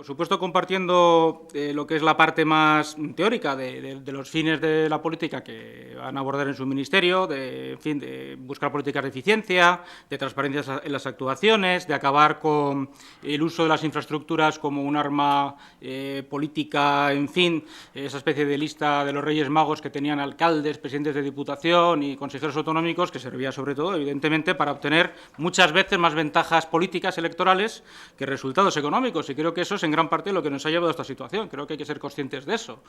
Por supuesto, compartiendo lo que es la parte más teórica de los fines de la política que van a abordar en su ministerio, en fin, de buscar políticas de eficiencia, de transparencia en las actuaciones, de acabar con el uso de las infraestructuras como un arma política, en fin, esa especie de lista de los Reyes Magos que tenían alcaldes, presidentes de diputación y consejeros autonómicos, que servía sobre todo, evidentemente, para obtener muchas veces más ventajas políticas electorales que resultados económicos. Y creo que eso es en gran parte lo que nos ha llevado a esta situación. Creo que hay que ser conscientes de eso.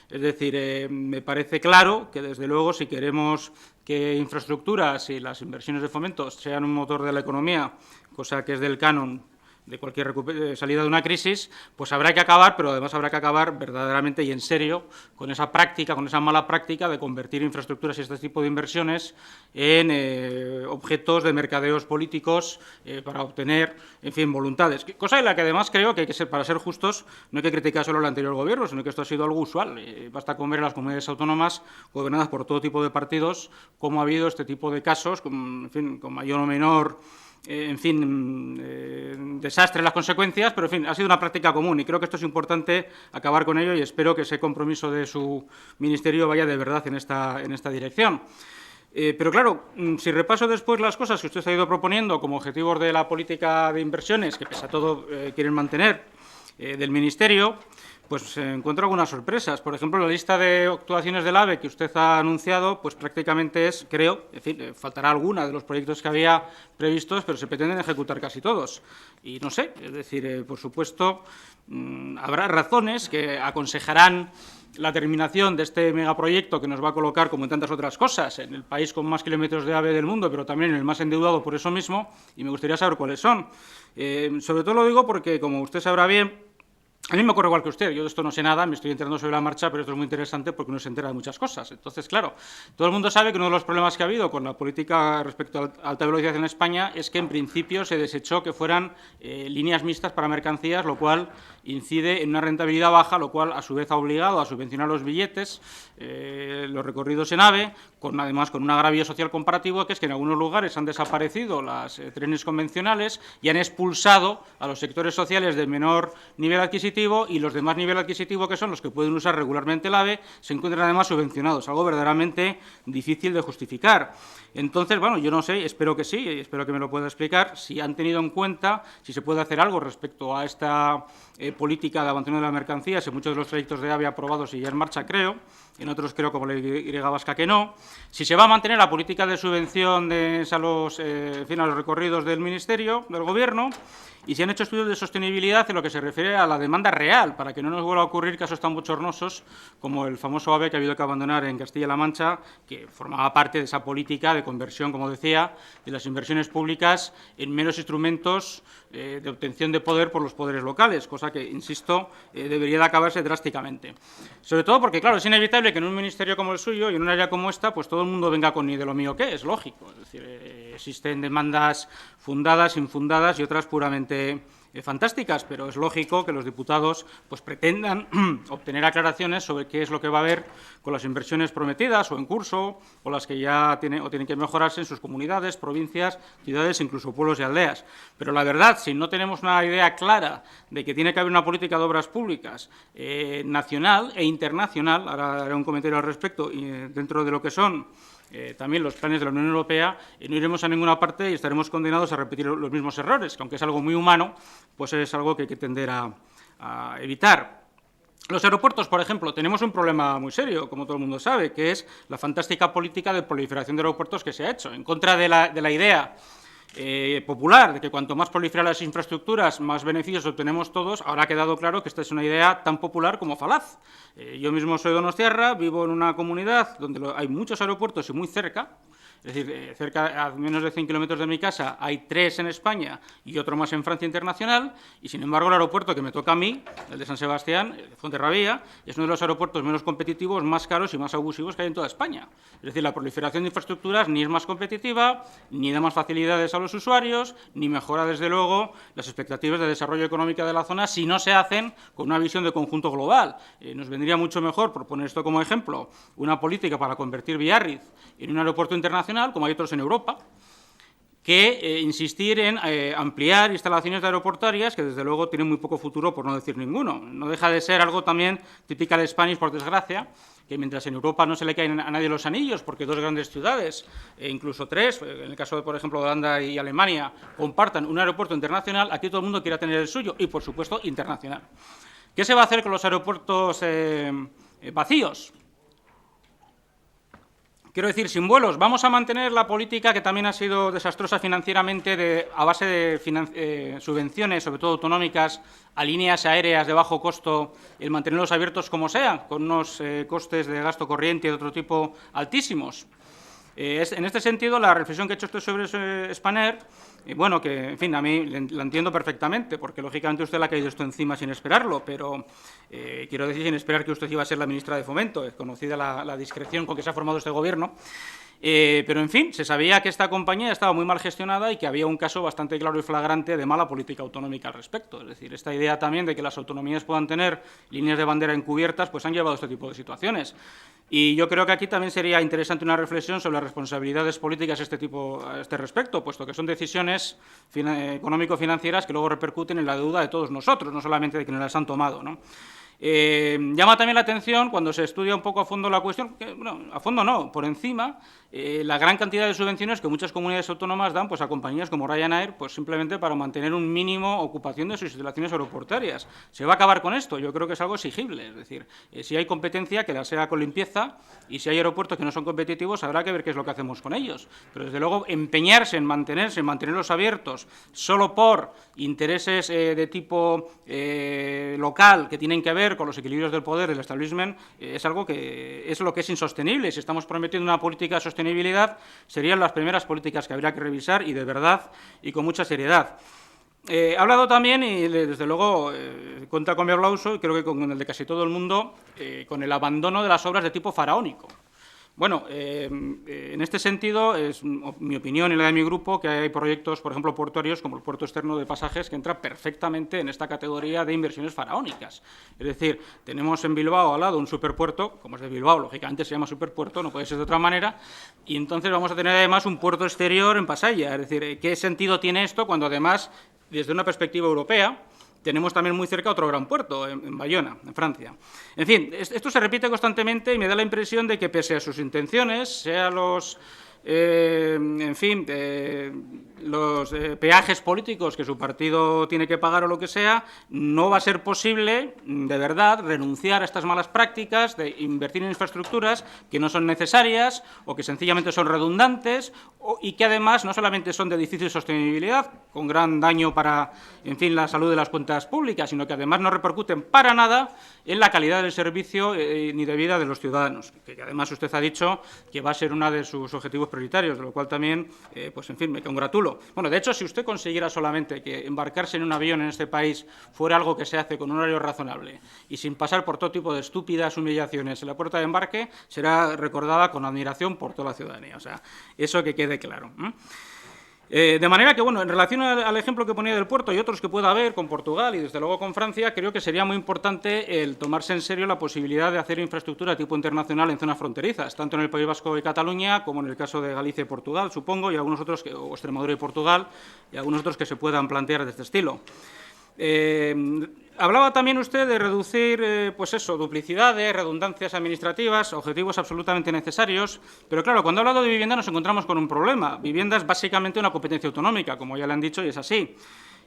Es decir, me parece claro que, desde luego, si queremos que infraestructuras y las inversiones de fomento sean un motor de la economía, cosa que es del canon de cualquier salida de una crisis, pues habrá que acabar, pero además habrá que acabar verdaderamente y en serio con esa práctica, con esa mala práctica de convertir infraestructuras y este tipo de inversiones en objetos de mercadeos políticos para obtener, en fin, voluntades. Cosa en la que además creo que hay que ser, para ser justos, no hay que criticar solo al anterior gobierno, sino que esto ha sido algo usual. Basta con ver en las comunidades autónomas gobernadas por todo tipo de partidos cómo ha habido este tipo de casos, en fin, con mayor o menor en fin, desastre en las consecuencias, pero en fin, ha sido una práctica común y creo que esto es importante acabar con ello y espero que ese compromiso de su ministerio vaya de verdad en esta dirección. Pero claro, si repaso después las cosas que usted ha ido proponiendo como objetivos de la política de inversiones, que pese a todo quieren mantener, del Ministerio, pues encuentro algunas sorpresas. Por ejemplo, la lista de actuaciones del AVE que usted ha anunciado, pues prácticamente es, creo, en fin, faltará alguna de los proyectos que había previstos, pero se pretenden ejecutar casi todos. Y no sé, es decir, por supuesto, habrá razones que aconsejarán la terminación de este megaproyecto que nos va a colocar, como en tantas otras cosas, en el país con más kilómetros de AVE del mundo, pero también en el más endeudado por eso mismo, y me gustaría saber cuáles son. Sobre todo lo digo porque, como usted sabrá bien, a mí me ocurre igual que usted, yo de esto no sé nada, me estoy enterando sobre la marcha, pero esto es muy interesante porque uno se entera de muchas cosas. Entonces, claro, todo el mundo sabe que uno de los problemas que ha habido con la política respecto a alta velocidad en España es que, en principio, se desechó que fueran líneas mixtas para mercancías, lo cual incide en una rentabilidad baja, lo cual, a su vez, ha obligado a subvencionar los billetes, los recorridos en AVE, además con un agravio social comparativo, que es que en algunos lugares han desaparecido los trenes convencionales y han expulsado a los sectores sociales de menor nivel adquisitivo, y los de más nivel adquisitivo, que son los que pueden usar regularmente el AVE, se encuentran además subvencionados, algo verdaderamente difícil de justificar. Entonces, bueno, yo no sé, espero que sí, espero que me lo pueda explicar, si han tenido en cuenta, si se puede hacer algo respecto a esta política de abandono de la mercancía, en muchos de los proyectos de AVE aprobados y ya en marcha, creo, en otros creo, como la Y vasca, que no, si se va a mantener la política de subvención a los recorridos del Ministerio, del Gobierno, y se han hecho estudios de sostenibilidad en lo que se refiere a la demanda real, para que no nos vuelva a ocurrir casos tan bochornosos como el famoso AVE que ha habido que abandonar en Castilla-La Mancha, que formaba parte de esa política de conversión, como decía, de las inversiones públicas en meros instrumentos de obtención de poder por los poderes locales, cosa que, insisto, debería de acabarse drásticamente. Sobre todo porque, claro, es inevitable que en un ministerio como el suyo y en un área como esta, pues todo el mundo venga con ni de lo mío qué, es lógico. Es decir, existen demandas fundadas, infundadas y otras puramente fantásticas, pero es lógico que los diputados pues pretendan obtener aclaraciones sobre qué es lo que va a haber con las inversiones prometidas o en curso, o las que ya tienen que mejorarse en sus comunidades, provincias, ciudades, incluso pueblos y aldeas. Pero la verdad, si no tenemos una idea clara de que tiene que haber una política de obras públicas nacional e internacional, ahora haré un comentario al respecto, y dentro de lo que son también los planes de la Unión Europea, no iremos a ninguna parte y estaremos condenados a repetir los mismos errores, que aunque es algo muy humano, pues es algo que hay que tender a evitar. Los aeropuertos, por ejemplo, tenemos un problema muy serio, como todo el mundo sabe, que es la fantástica política de proliferación de aeropuertos que se ha hecho, en contra de la idea popular de que cuanto más proliferan las infraestructuras, más beneficios obtenemos todos. Ahora ha quedado claro que esta es una idea tan popular como falaz. Yo mismo soy donostiarra, vivo en una comunidad donde hay muchos aeropuertos y muy cerca. Es decir, cerca, a menos de 100 kilómetros de mi casa, hay 3 en España y otro más en Francia Internacional, y sin embargo el aeropuerto que me toca a mí, el de San Sebastián, el de Fuenterrabía, es uno de los aeropuertos menos competitivos, más caros y más abusivos que hay en toda España. Es decir, la proliferación de infraestructuras ni es más competitiva, ni da más facilidades a los usuarios, ni mejora, desde luego, las expectativas de desarrollo económico de la zona si no se hacen con una visión de conjunto global. Nos vendría mucho mejor, por poner esto como ejemplo, una política para convertir Biarritz en un aeropuerto internacional, como hay otros en Europa, que insistir en ampliar instalaciones aeroportuarias que, desde luego, tienen muy poco futuro, por no decir ninguno. No deja de ser algo también typical Spanish, por desgracia, que mientras en Europa no se le caen a nadie los anillos, porque dos grandes ciudades, e incluso tres, en el caso, por ejemplo, de Holanda y Alemania, compartan un aeropuerto internacional, aquí todo el mundo quiere tener el suyo y, por supuesto, internacional. ¿Qué se va a hacer con los aeropuertos vacíos? Quiero decir, sin vuelos, vamos a mantener la política que también ha sido desastrosa financieramente a base de subvenciones, sobre todo autonómicas, a líneas aéreas de bajo costo, el mantenerlos abiertos como sea, con unos costes de gasto corriente y de otro tipo altísimos. En este sentido, la reflexión que ha hecho usted sobre Spanair, bueno, que, en fin, a mí la entiendo perfectamente, porque, lógicamente, usted le ha caído esto encima sin esperarlo, pero quiero decir, sin esperar que usted iba a ser la ministra de Fomento, es conocida la discreción con que se ha formado este Gobierno. Pero, en fin, se sabía que esta compañía estaba muy mal gestionada y que había un caso bastante claro y flagrante de mala política autonómica al respecto. Es decir, esta idea también de que las autonomías puedan tener líneas de bandera encubiertas, pues han llevado a este tipo de situaciones. Y yo creo que aquí también sería interesante una reflexión sobre las responsabilidades políticas a este respecto, puesto que son decisiones económico-financieras que luego repercuten en la deuda de todos nosotros, no solamente de quienes las han tomado, ¿no? Llama también la atención, cuando se estudia un poco a fondo la cuestión, que, bueno, a fondo no, por encima, la gran cantidad de subvenciones que muchas comunidades autónomas dan, pues, a compañías como Ryanair, pues simplemente para mantener un mínimo ocupación de sus instalaciones aeroportuarias. ¿Se va a acabar con esto? Yo creo que es algo exigible. Es decir, si hay competencia, que la sea con limpieza, y si hay aeropuertos que no son competitivos, habrá que ver qué es lo que hacemos con ellos. Pero, desde luego, empeñarse en mantenerlos abiertos solo por intereses de tipo local, que tienen que ver con los equilibrios del poder del establishment, es algo que es lo que es insostenible. Si estamos prometiendo una política de sostenibilidad, serían las primeras políticas que habría que revisar, y de verdad y con mucha seriedad. Ha hablado también, y desde luego cuenta con mi aplauso, y creo que con el de casi todo el mundo, con el abandono de las obras de tipo faraónico. Bueno, en este sentido, es mi opinión y la de mi grupo, que hay proyectos, por ejemplo, portuarios, como el puerto externo de Pasajes, que entra perfectamente en esta categoría de inversiones faraónicas. Es decir, tenemos en Bilbao al lado un superpuerto, como es de Bilbao, lógicamente se llama superpuerto, no puede ser de otra manera, y entonces vamos a tener además un puerto exterior en Pasaia. Es decir, ¿qué sentido tiene esto cuando además, desde una perspectiva europea, tenemos también muy cerca otro gran puerto, en Bayona, en Francia? En fin, esto se repite constantemente y me da la impresión de que, pese a sus intenciones, sea los los peajes políticos que su partido tiene que pagar o lo que sea, no va a ser posible, de verdad, renunciar a estas malas prácticas de invertir en infraestructuras que no son necesarias o que sencillamente son redundantes y que además no solamente son de difícil sostenibilidad, con gran daño para, en fin, la salud de las cuentas públicas, sino que además no repercuten para nada en la calidad del servicio ni de vida de los ciudadanos, que además usted ha dicho que va a ser uno de sus objetivos prioritarios, de lo cual también, pues en fin, me congratulo. Bueno, de hecho, si usted consiguiera solamente que embarcarse en un avión en este país fuera algo que se hace con un horario razonable y sin pasar por todo tipo de estúpidas humillaciones en la puerta de embarque, será recordada con admiración por toda la ciudadanía. O sea, eso que quede claro. De manera que, bueno, en relación al ejemplo que ponía del puerto y otros que pueda haber con Portugal y, desde luego, con Francia, creo que sería muy importante el tomarse en serio la posibilidad de hacer infraestructura de tipo internacional en zonas fronterizas, tanto en el País Vasco y Cataluña como en el caso de Galicia y Portugal, supongo, y algunos otros, o Extremadura y Portugal, y algunos otros que se puedan plantear de este estilo. Hablaba también usted de reducir, pues eso, duplicidades, redundancias administrativas, objetivos absolutamente necesarios, pero claro, cuando ha hablado de vivienda nos encontramos con un problema. Vivienda es básicamente una competencia autonómica, como ya le han dicho, y es así.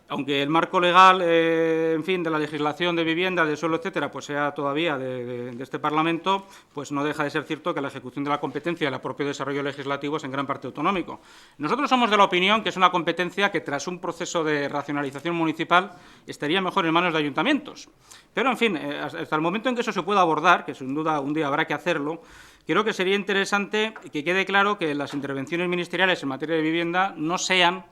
Aunque el marco legal, en fin, de la legislación de vivienda, de suelo, etcétera, pues sea todavía de este Parlamento, pues no deja de ser cierto que la ejecución de la competencia y el propio desarrollo legislativo es en gran parte autonómico. Nosotros somos de la opinión que es una competencia que, tras un proceso de racionalización municipal, estaría mejor en manos de ayuntamientos. Pero, en fin, hasta el momento en que eso se pueda abordar, que sin duda un día habrá que hacerlo, creo que sería interesante que quede claro que las intervenciones ministeriales en materia de vivienda no sean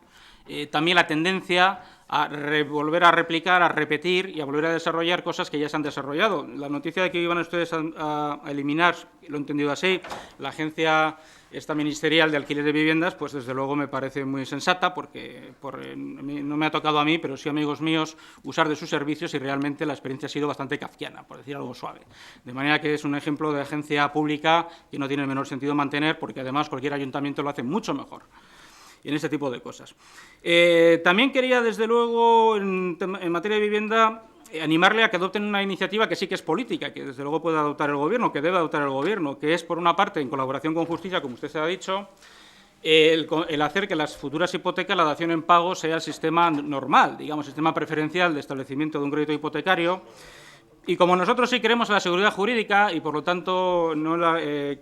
también la tendencia a volver a replicar, a repetir y a volver a desarrollar cosas que ya se han desarrollado. La noticia de que iban ustedes a eliminar, lo he entendido así, la agencia esta ministerial de alquiler de viviendas, pues desde luego me parece muy sensata, porque no me ha tocado a mí, pero sí a amigos míos, usar de sus servicios y realmente la experiencia ha sido bastante kafkiana, por decir algo suave. De manera que es un ejemplo de agencia pública que no tiene el menor sentido mantener, porque además cualquier ayuntamiento lo hace mucho mejor. en este tipo de cosas. También quería, desde luego, en materia de vivienda, animarle a que adopten una iniciativa que sí que es política, que desde luego puede adoptar el Gobierno, que debe adoptar el Gobierno, que es, por una parte, en colaboración con Justicia, como usted se ha dicho, el hacer que las futuras hipotecas, la dación en pago, sea el sistema normal, digamos, sistema preferencial de establecimiento de un crédito hipotecario. Y como nosotros sí creemos en la seguridad jurídica y, por lo tanto,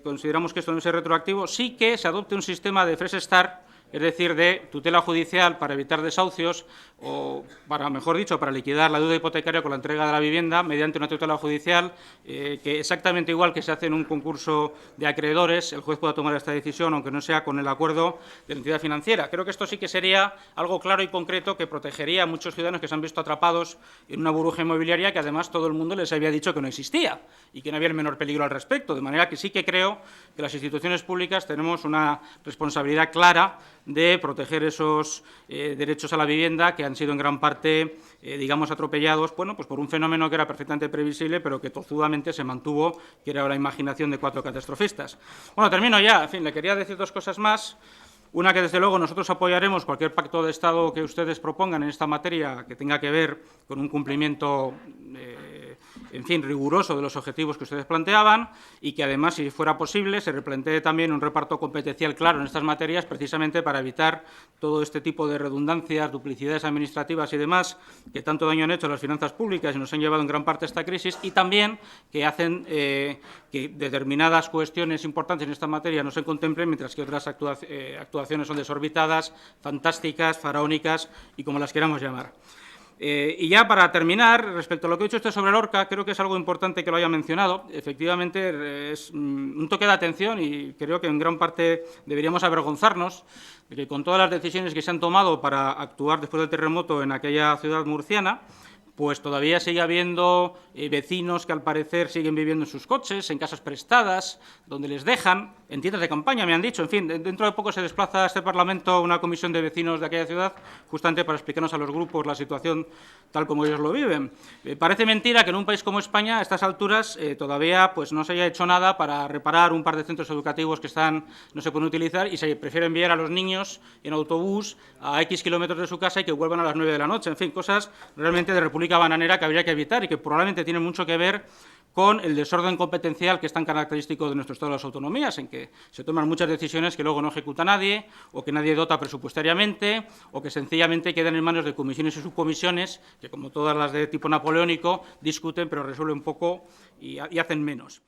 consideramos que esto no es retroactivo, sí que se adopte un sistema de fresh start, es decir, de tutela judicial para evitar desahucios o, mejor dicho, para liquidar la deuda hipotecaria con la entrega de la vivienda mediante una tutela judicial que, exactamente igual que se hace en un concurso de acreedores, el juez pueda tomar esta decisión, aunque no sea con el acuerdo de la entidad financiera. Creo que esto sí que sería algo claro y concreto que protegería a muchos ciudadanos que se han visto atrapados en una burbuja inmobiliaria que, además, todo el mundo les había dicho que no existía y que no había el menor peligro al respecto. De manera que sí que creo que las instituciones públicas tenemos una responsabilidad clara de proteger esos derechos a la vivienda que han sido en gran parte, digamos, atropellados, bueno, pues por un fenómeno que era perfectamente previsible, pero que tozudamente se mantuvo, que era la imaginación de 4 catastrofistas. Bueno, termino ya. En fin, le quería decir 2 cosas más. Una, que desde luego nosotros apoyaremos cualquier pacto de Estado que ustedes propongan en esta materia que tenga que ver con un cumplimiento en fin, riguroso de los objetivos que ustedes planteaban y que, además, si fuera posible, se replantee también un reparto competencial claro en estas materias, precisamente para evitar todo este tipo de redundancias, duplicidades administrativas y demás que tanto daño han hecho a las finanzas públicas y nos han llevado en gran parte a esta crisis, y también que hacen que determinadas cuestiones importantes en esta materia no se contemplen, mientras que otras actuaciones son desorbitadas, fantásticas, faraónicas y como las queramos llamar. Y ya para terminar, respecto a lo que ha dicho usted sobre Lorca, creo que es algo importante que lo haya mencionado. Efectivamente, es un toque de atención y creo que en gran parte deberíamos avergonzarnos de que, con todas las decisiones que se han tomado para actuar después del terremoto en aquella ciudad murciana, pues todavía sigue habiendo vecinos que, al parecer, siguen viviendo en sus coches, en casas prestadas, donde les dejan, en tiendas de campaña, me han dicho. En fin, dentro de poco se desplaza a este Parlamento una comisión de vecinos de aquella ciudad, justamente para explicarnos a los grupos la situación tal como ellos lo viven. Parece mentira que en un país como España, a estas alturas, todavía pues no se haya hecho nada para reparar un par de centros educativos que no se pueden utilizar, y se prefiere enviar a los niños en autobús a X kilómetros de su casa y que vuelvan a las 9 de la noche. En fin, cosas realmente de República bananera que habría que evitar y que probablemente tienen mucho que ver con el desorden competencial que es tan característico de nuestro Estado de las autonomías, en que se toman muchas decisiones que luego no ejecuta nadie, o que nadie dota presupuestariamente, o que sencillamente quedan en manos de comisiones y subcomisiones que, como todas las de tipo napoleónico, discuten pero resuelven poco y hacen menos.